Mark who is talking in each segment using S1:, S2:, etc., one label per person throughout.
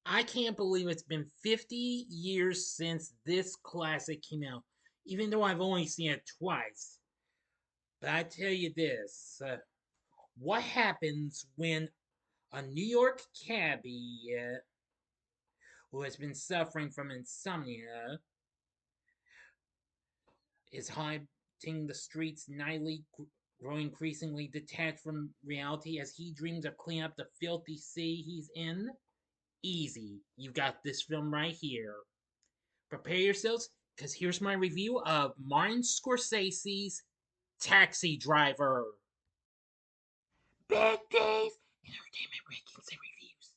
S1: I can't believe it's been 50 years since this classic came out, even though I've only seen it twice. But I tell you this what happens when a New York cabbie who has been suffering from insomnia is haunting the streets nightly, growing increasingly detached from reality as he dreams of cleaning up the filthy sea he's in? Easy. You got this film right here. Prepare yourselves, because here's my review of Martin Scorsese's Taxi Driver. Bad days, entertainment rankings and reviews.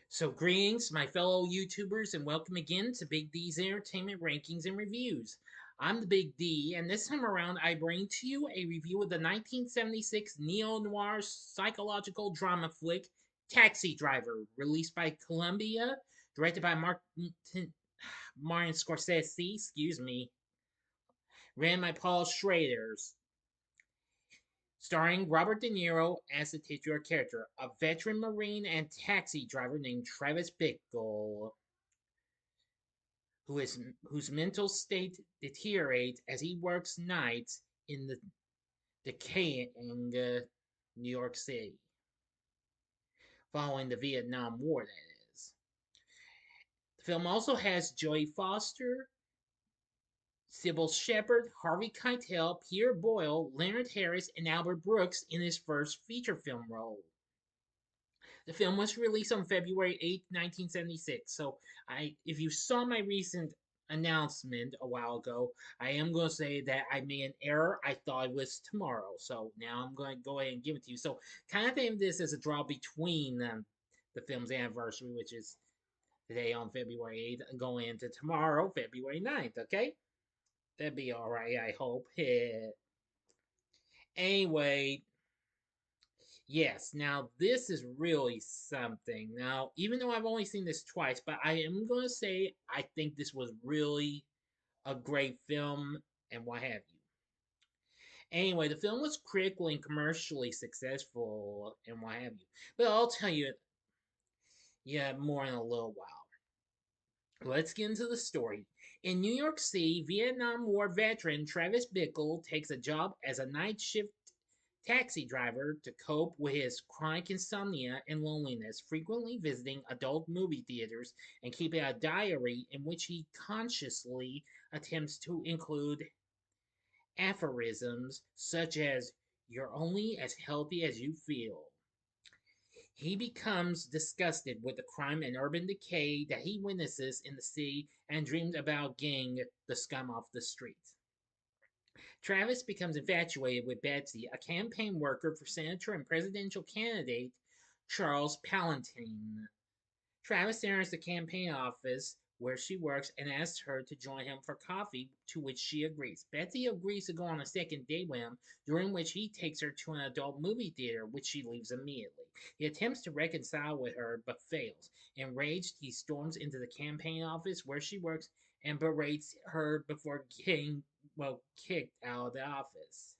S1: So, greetings, my fellow YouTubers, and welcome again to Big D's Entertainment Rankings and Reviews. I'm the Big D, and this time around, I bring to you a review of the 1976 neo-noir psychological drama flick Taxi Driver, released by Columbia, directed by Martin Scorsese, excuse me, ran by Paul Schrader's, starring Robert De Niro as the titular character, a veteran Marine and taxi driver named Travis Bickle, whose mental state deteriorates as he works nights in the decaying New York City, following the Vietnam War, that is. The film also has Jodie Foster, Cybill Shepherd, Harvey Keitel, Peter Boyle, Leonard Harris, and Albert Brooks in his first feature film role. The film was released on February 8th, 1976. So, if you saw my recent announcement a while ago, I am going to say that I made an error. I thought it was tomorrow. So, now I'm going to go ahead and give it to you. So, kind of think of this as a draw between the film's anniversary, which is today on February 8th, going into tomorrow, February 9th, okay? That'd be alright, I hope. Anyway, yes, now this is really something. Now, even though I've only seen this twice, but I am going to say I think this was really a great film and what have you. Anyway, the film was critically and commercially successful and what have you. But I'll tell you, yeah, more in a little while. Let's get into the story. In New York City, Vietnam War veteran Travis Bickle takes a job as a night shift taxi driver to cope with his chronic insomnia and loneliness, frequently visiting adult movie theaters and keeping a diary in which he consciously attempts to include aphorisms such as, "You're only as healthy as you feel." He becomes disgusted with the crime and urban decay that he witnesses in the city and dreams about getting the scum off the streets. Travis becomes infatuated with Betsy, a campaign worker for senator and presidential candidate Charles Palantine. Travis enters the campaign office where she works and asks her to join him for coffee, to which she agrees. Betsy agrees to go on a second date with him, during which he takes her to an adult movie theater, which she leaves immediately. He attempts to reconcile with her, but fails. Enraged, he storms into the campaign office where she works and berates her before getting, kicked out of the office.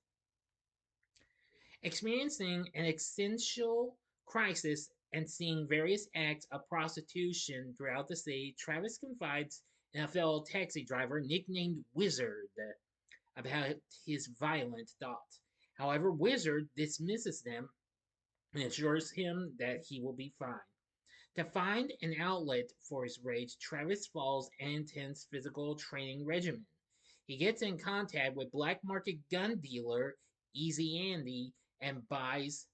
S1: Experiencing an existential crisis and seeing various acts of prostitution throughout the city, Travis confides in a fellow taxi driver nicknamed Wizard about his violent thoughts. However, Wizard dismisses them and assures him that he will be fine. To find an outlet for his rage, Travis follows an intense physical training regimen. He gets in contact with black market gun dealer Easy Andy and buys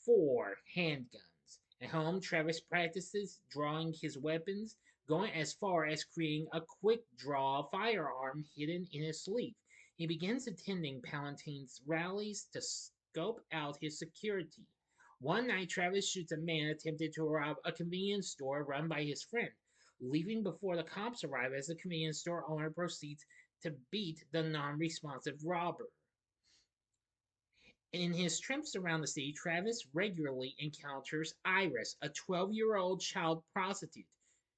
S1: 4 handguns. At home, Travis practices drawing his weapons, going as far as creating a quick draw firearm hidden in his sleeve. He begins attending Palantine's rallies to scope out his security. One night, Travis shoots a man attempting to rob a convenience store run by his friend, leaving before the cops arrive as the convenience store owner proceeds to beat the non responsive robber. In his trips around the city, Travis regularly encounters Iris, a 12-year-old child prostitute,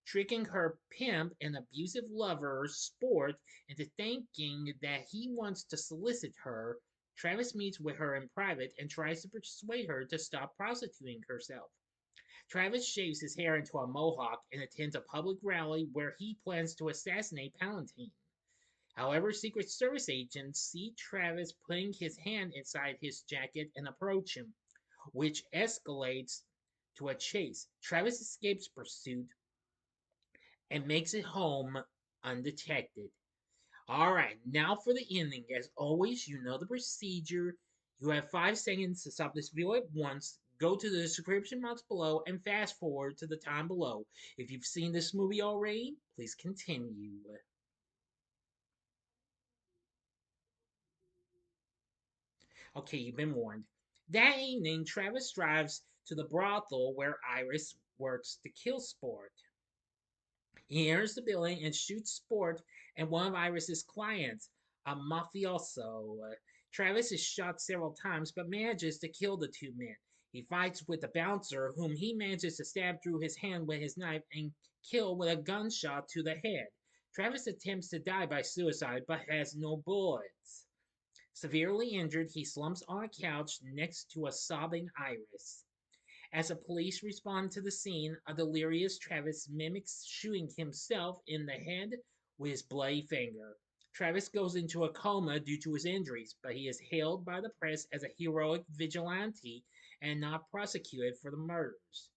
S1: tricking her pimp and abusive lover, Sport, into thinking that he wants to solicit her Travis meets with her in private and tries to persuade her to stop prostituting herself. Travis shaves his hair into a mohawk and attends a public rally where he plans to assassinate Palantine. However, Secret Service agents see Travis putting his hand inside his jacket and approach him, which escalates to a chase. Travis escapes pursuit and makes it home undetected. All right, now for the ending. As always, you know the procedure. You have 5 seconds to stop this video at once. Go to the description box below and fast forward to the time below. If you've seen this movie already, please continue. Okay, you've been warned. That evening, Travis drives to the brothel where Iris works the kill sport. He enters the building and shoots sport at one of Iris's clients, a mafioso. Travis is shot several times but manages to kill the two men. He fights with the bouncer, whom he manages to stab through his hand with his knife and kill with a gunshot to the head. Travis attempts to die by suicide but has no bullets. Severely injured, he slumps on a couch next to a sobbing Iris. As the police respond to the scene, a delirious Travis mimics shooting himself in the head with his bloody finger. Travis goes into a coma due to his injuries, but he is hailed by the press as a heroic vigilante and not prosecuted for the murders.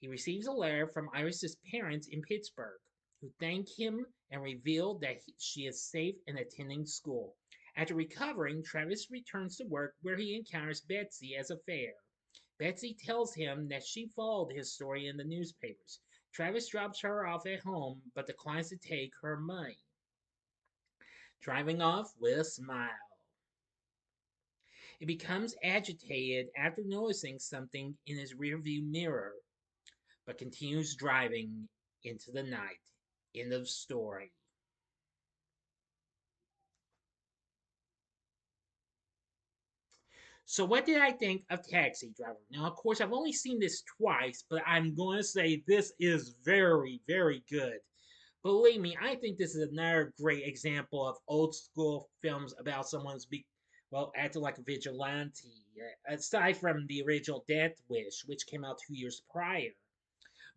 S1: He receives a letter from Iris's parents in Pittsburgh, who thank him and reveal that she is safe and attending school. After recovering, Travis returns to work where he encounters Betsy as a fare. Betsy tells him that she followed his story in the newspapers. Travis drops her off at home but declines to take her money, driving off with a smile. He becomes agitated after noticing something in his rearview mirror, but continues driving into the night. End of story. So, what did I think of Taxi Driver? Now, of course, I've only seen this twice, but I'm going to say this is very, very good. Believe me, I think this is another great example of old school films about someone's acting like a vigilante. Aside from the original Death Wish, which came out 2 years prior.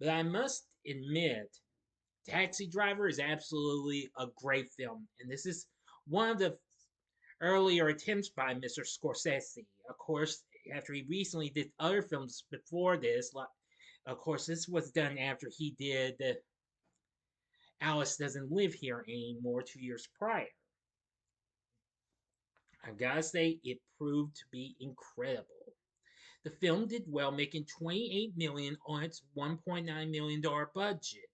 S1: But I must admit, Taxi Driver is absolutely a great film, and this is one of the earlier attempts by Mr. Scorsese. Of course, after he recently did other films before this, like, of course, this was done after he did Alice Doesn't Live Here Anymore 2 years prior. I've got to say, it proved to be incredible. The film did well, making $28 million on its $1.9 million budget.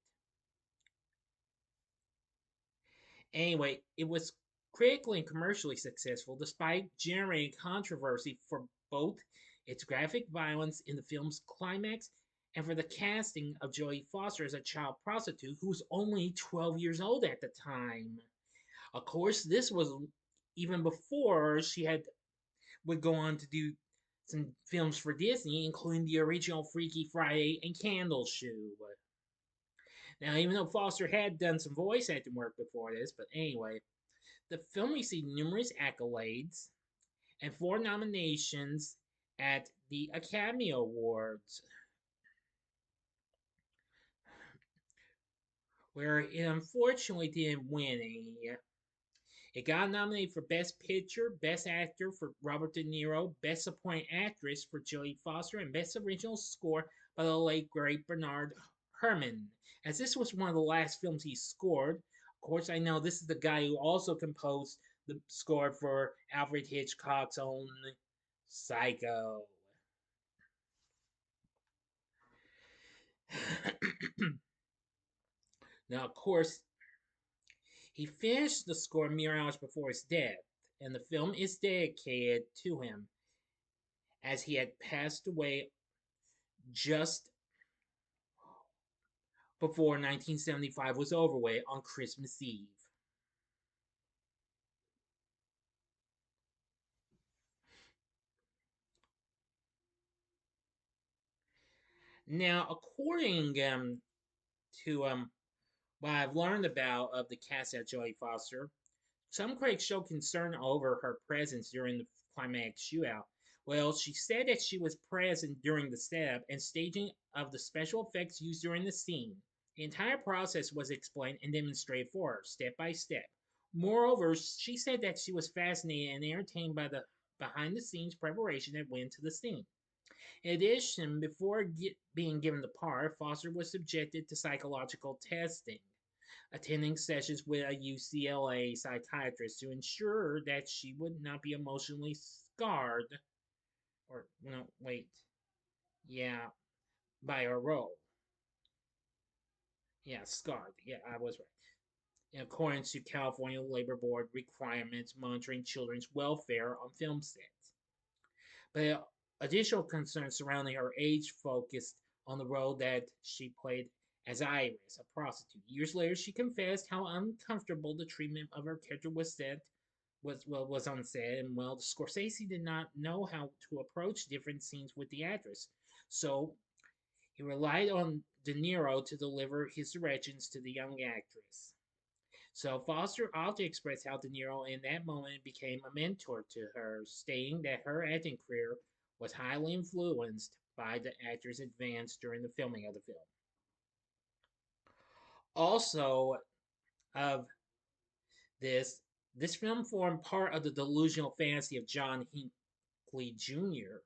S1: Anyway, it was critically and commercially successful despite generating controversy for both its graphic violence in the film's climax and for the casting of Jodie Foster as a child prostitute who was only 12 years old at the time. Of course, this was even before she would go on to do some films for Disney, including the original Freaky Friday and Candle Shoe. Now, even though Foster had done some voice acting work before this, but anyway, the film received numerous accolades and 4 nominations at the Academy Awards, where it unfortunately didn't win any. It got nominated for Best Picture, Best Actor for Robert DeNiro, Best Supporting Actress for Jodie Foster, and Best Original Score by the late great Bernard Herrmann. As this was one of the last films he scored, of course, I know this is the guy who also composed the score for Alfred Hitchcock's own Psycho. Now, of course, he finished the score mere hours before his death, and the film is dedicated to him as he had passed away just before 1975 was over with on Christmas Eve. Now, according to what I've learned about of the cast of Jodie Foster, some critics show concern over her presence during the climax shootout. Well, she said that she was present during the setup and staging of the special effects used during the scene. The entire process was explained and demonstrated for her, step by step. Moreover, she said that she was fascinated and entertained by the behind the scenes preparation that went into the scene. In addition, before being given the part, Foster was subjected to psychological testing, attending sessions with a UCLA psychiatrist to ensure that she would not be emotionally scarred, or, no, wait, yeah, by her role. Yeah, scarred. Yeah, I was right. In accordance to California Labor Board requirements monitoring children's welfare on film sets. But additional concerns surrounding her age focused on the role that she played as Iris, a prostitute. Years later, she confessed how uncomfortable the treatment of her character was on set, and well, Scorsese did not know how to approach different scenes with the actress, so he relied on De Niro to deliver his directions to the young actress. So Foster often expressed how De Niro in that moment became a mentor to her, stating that her acting career was highly influenced by the actor's advance during the filming of the film. Also, of this, this film formed part of the delusional fantasy of John Hinckley Jr.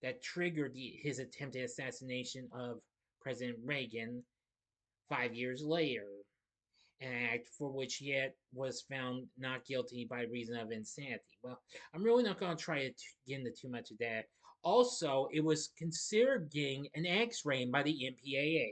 S1: that triggered his attempted assassination of President Reagan 5 years later, an act for which he was found not guilty by reason of insanity. Well, I'm really not going to try to get into too much of that. Also, it was considered getting an X rating by the MPAA,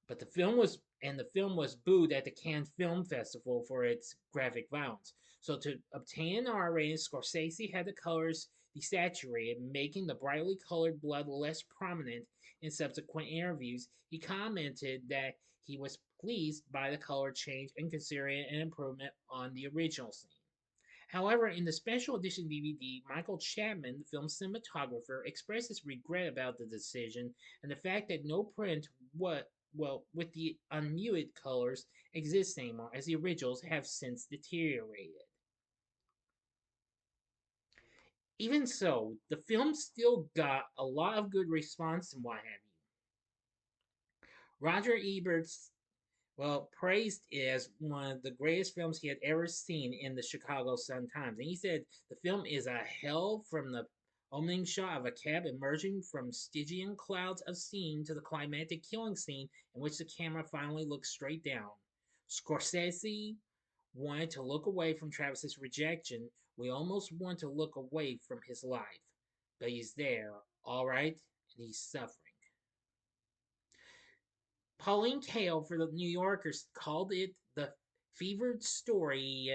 S1: but the film was booed at the Cannes Film Festival for its graphic violence. So to obtain an R rating, Scorsese had the colors desaturated, making the brightly colored blood less prominent. In subsequent interviews, he commented that he was pleased by the color change and considering it an improvement on the original scene. However, in the special edition DVD, Michael Chapman, the film's cinematographer, expressed his regret about the decision and the fact that no print with the unmuted colors exists anymore, as the originals have since deteriorated. Even so, the film still got a lot of good response and what have you. Roger Ebert's praised it as one of the greatest films he had ever seen in the Chicago Sun-Times. And he said the film is a hell from the opening shot of a cab emerging from Stygian clouds of steam to the climactic killing scene in which the camera finally looks straight down. Scorsese wanted to look away from Travis's rejection. We almost want to look away from his life. But he's there, all right, and he's suffering. Pauline Kael for the New Yorkers called it the fevered story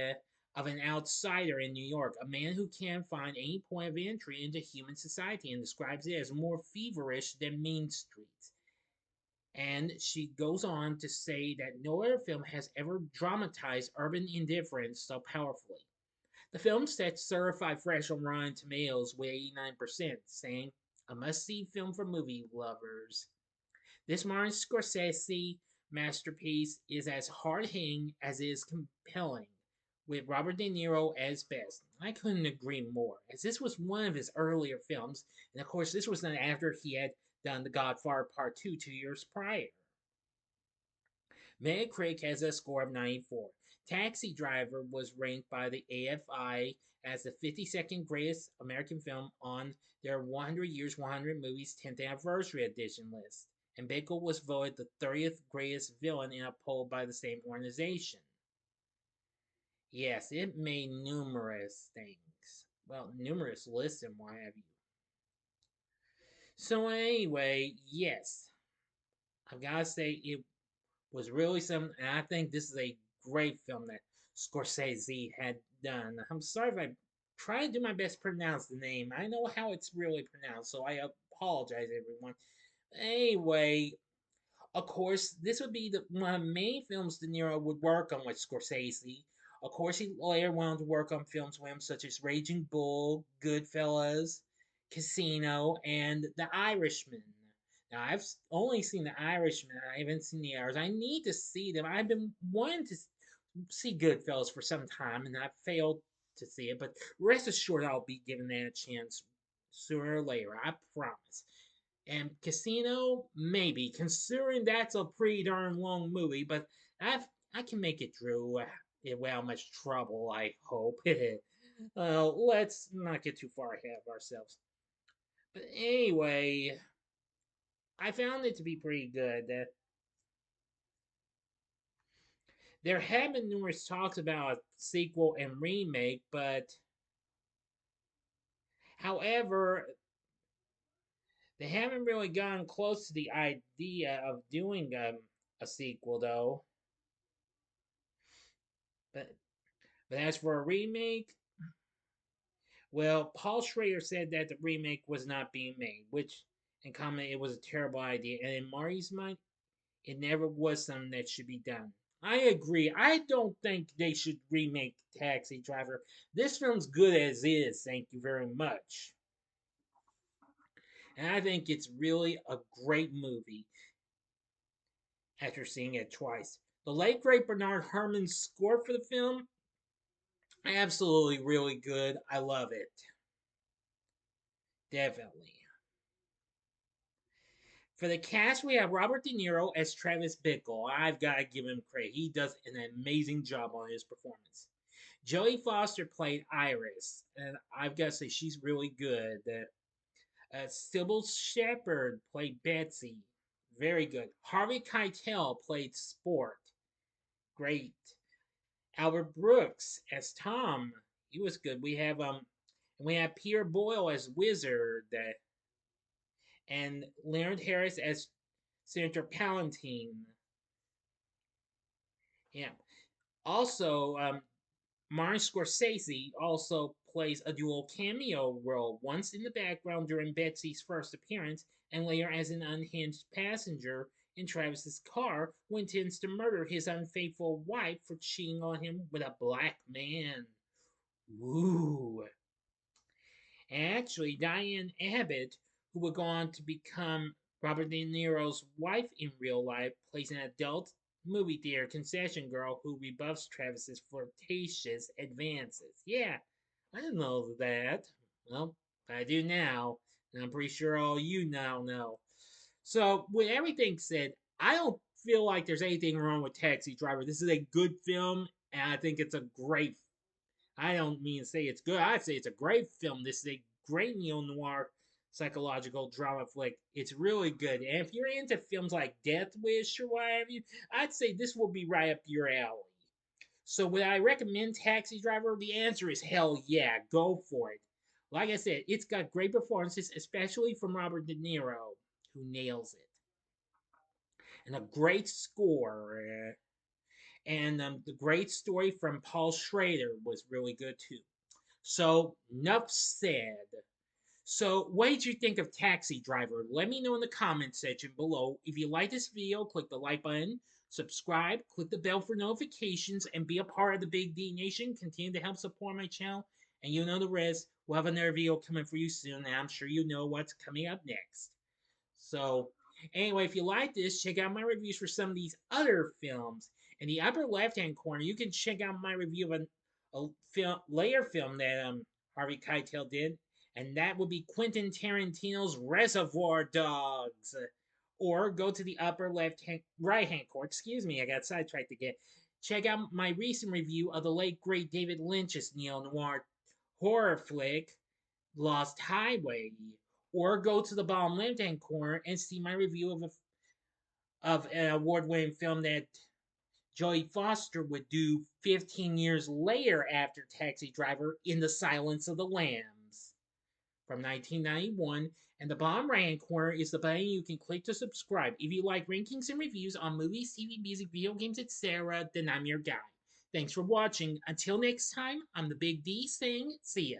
S1: of an outsider in New York, a man who can't find any point of entry into human society, and describes it as more feverish than Mean Streets. And she goes on to say that no other film has ever dramatized urban indifference so powerfully. The film sets certified fresh on Rotten Tomatoes with 89%, saying, a must-see film for movie lovers. This Martin Scorsese masterpiece is as hard-hitting as it is compelling, with Robert De Niro as best. I couldn't agree more, as this was one of his earlier films, and of course this was done after he had done The Godfather Part 2 2 years prior. Metacritic has a score of 94. Taxi Driver was ranked by the AFI as the 52nd greatest American film on their 100 Years 100 Movies 10th Anniversary Edition list, and Bickle was voted the 30th greatest villain in a poll by the same organization. Yes, it made numerous things. Well, numerous lists and what have you. So anyway, yes, I've got to say it was really something, and I think this is a great film that Scorsese had done. I'm sorry if I try to do my best to pronounce the name. I know how it's really pronounced, so I apologize, everyone. Anyway, of course, this would be one of the main films De Niro would work on with Scorsese. Of course, he later went on to work on films with him such as Raging Bull, Goodfellas, Casino, and The Irishman. Now, I've only seen The Irishman. I haven't seen the others. I need to see them. I've been wanting to see Goodfellas for some time, and I've failed to see it, but rest assured I'll be giving that a chance sooner or later. I promise. And Casino, maybe, considering that's a pretty darn long movie, but I can make it through without much trouble, I hope. Let's not get too far ahead of ourselves. But anyway, I found it to be pretty good. There have been numerous talks about a sequel and remake, but however, they haven't really gotten close to the idea of doing a sequel, though. But as for a remake, well, Paul Schrader said that the remake was not being made, which, and commented it was a terrible idea. And in Marty's mind, it never was something that should be done. I agree. I don't think they should remake Taxi Driver. This film's good as is, thank you very much. And I think it's really a great movie after seeing it twice. The late great Bernard Herrmann's score for the film, absolutely really good. I love it. Definitely. For the cast, we have Robert De Niro as Travis Bickle. I've got to give him credit. He does an amazing job on his performance. Jodie Foster played Iris, and I've got to say she's really good. Cybill Shepherd played Betsy. Very good. Harvey Keitel played Sport. Great. Albert Brooks as Tom. He was good. We have Peter Boyle as Wizard, and Leonard Harris as Senator Palantine. Yeah. Also, Martin Scorsese also plays a dual cameo role, once in the background during Betsy's first appearance, and later as an unhinged passenger in Travis's car who intends to murder his unfaithful wife for cheating on him with a black man. Woo! Actually, Diane Abbott, who would go on to become Robert De Niro's wife in real life, plays an adult movie theater concession girl who rebuffs Travis's flirtatious advances. Yeah, I didn't know that. Well, I do now, and I'm pretty sure all you now know. So, with everything said, I don't feel like there's anything wrong with Taxi Driver. This is a good film, and I think it's a great. I don't mean to say it's good. I'd say it's a great film. This is a great neo-noir psychological drama flick. It's really good. And if you're into films like Death Wish or what have you, I'd say this will be right up your alley. So would I recommend Taxi Driver? The answer is hell yeah, go for it. Like I said, it's got great performances, especially from Robert De Niro, who nails it. And a great score. And the great story from Paul Schrader was really good too. So, enough said. So, what did you think of Taxi Driver? Let me know in the comment section below. If you like this video, click the like button, subscribe, click the bell for notifications, and be a part of the Big D Nation. Continue to help support my channel, and you know the rest. We'll have another video coming for you soon, and I'm sure you know what's coming up next. So, anyway, if you like this, check out my reviews for some of these other films. In the upper left-hand corner, you can check out my review of later film that Harvey Keitel did, and that would be Quentin Tarantino's Reservoir Dogs. Or go to the upper right-hand corner. Excuse me, I got sidetracked again. Check out my recent review of the late great David Lynch's neo-noir horror flick, Lost Highway. Or go to the bottom left-hand corner and see my review of an award-winning film that Jodie Foster would do 15 years later after Taxi Driver, In the Silence of the Lambs from 1991. And the bottom right-hand corner is the button you can click to subscribe. If you like rankings and reviews on movies, TV, music, video games, etc., then I'm your guy. Thanks for watching. Until next time, I'm the Big D saying see ya.